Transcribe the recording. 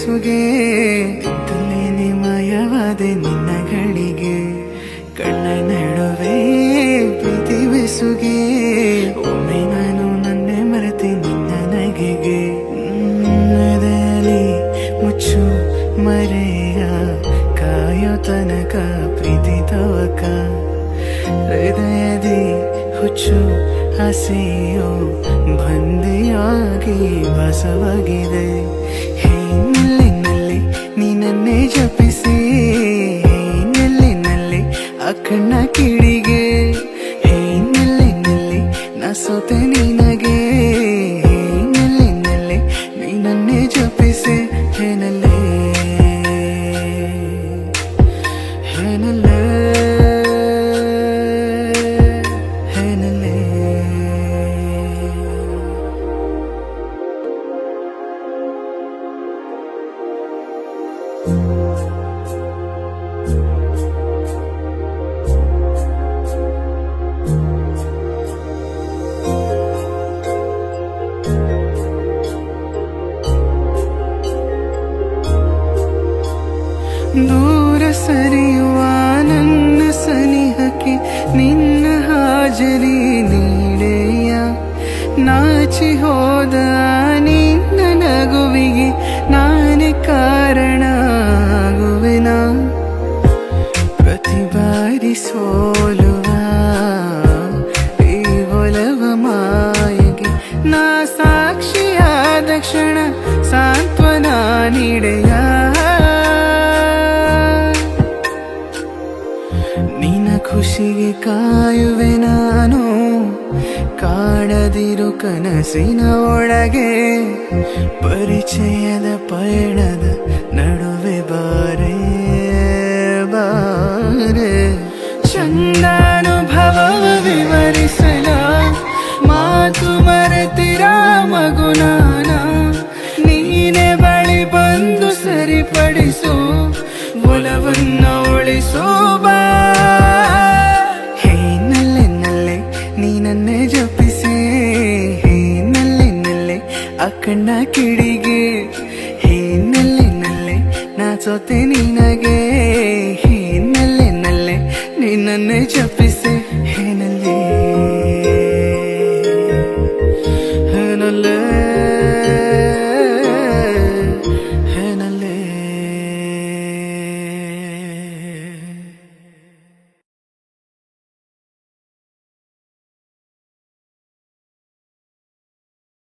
ಬೆಸುಗೆ ತಲೆಯಲ್ಲಿ ಮಾಯವಾದೆ ನಿನ್ನಗಳಿಗೆ ಕಣ್ಣ ನಡುವೆ ಪ್ರೀತಿ ಬೆಸುಗೆ ಒಮ್ಮೆ ನಾನು ನನ್ನೆ ಮರೆತೆ ನಿನ್ನ ನಗೆಗೆ ನದಲ್ಲಿ ಮುಚ್ಚು ಮರೆಯ ಕಾಯೋ ತನಕ ಪ್ರೀತಿ ತವಕ ಹೃದಯದಿ ಹುಚ್ಚು ಆಸೆಯೋ ಬಂದೆಯಾಗಿ ಭಾಸವಾಗಿದೆ ನಲ್ಲಿ ನೀ ನನ್ನೇ ಜಪಿಸಿ ನಲ್ಲಿ ಆ ಕಣ್ಣ ಕಿಡಿಗೆ ನಲ್ಲಿ ನಾ ಸೋತೆ ನಿನಗೆ ನಲ್ಲಿ ನೀ ನನ್ನೇ ಜಪಿಸಿ ಏನಲ್ಲೇ ಏನಲ್ಲೇ ದೂರ ಸರಿಯುವ ನನ್ನ ಸನಿಹಕ್ಕೆ ನಿನ್ನ ಹಾಜರಿ ನೀಡೆಯ ನಾಚಿ ಹೋದ ನಿನ್ನ ನಗುವಿಗೆ ನಾನೇ ಕಾರಣ ಆಗುವೆನ ಪ್ರತಿ ಬಾರಿ ಸೋಲುವ ಈ ಒಲವ ಮಾಯಗೆ ನಾ ಸಾಕ್ಷಿಯಾದ ಕ್ಷಣ ಸಾಂತ್ವನ ನೀಡೆಯ ನಿನ್ನ ಖುಷಿಗೆ ಕಾಯುವೆ ನಾನು ಕಾಣದಿರು ಕನಸಿನ ಒಳಗೆ ಪರಿಚಯದ ಪಯಣದ ನಡುವೆ ಬಾರೆ ಬಾರೆ ಚಂದಾನುಭವ ವಿವರಿಸಲ ಮಾತು ಮರೆತಿರ ಮಗುನಾನ ನೀನೆ ಬಳಿ ಬಂದು ಸರಿಪಡಿಸು ಒಲವನ್ನ ಉಳಿಸೋ ಬಾ ನಲ್ಲಿ ನೀ ನನ್ನೇ ಜಪಿಸಿ ನಲ್ಲಿ ಆ ಕಣ್ಣ ಕಿಡಿಗೆ ನಲ್ಲಿ ನಾ ಸೋತೆ ನಿನಗೆ ನಲ್ಲಿ ನೀ ನನ್ನೇ ಜಪಿಸಿ ಏನಲ್ಲೇ ಏನಲ್ಲೇ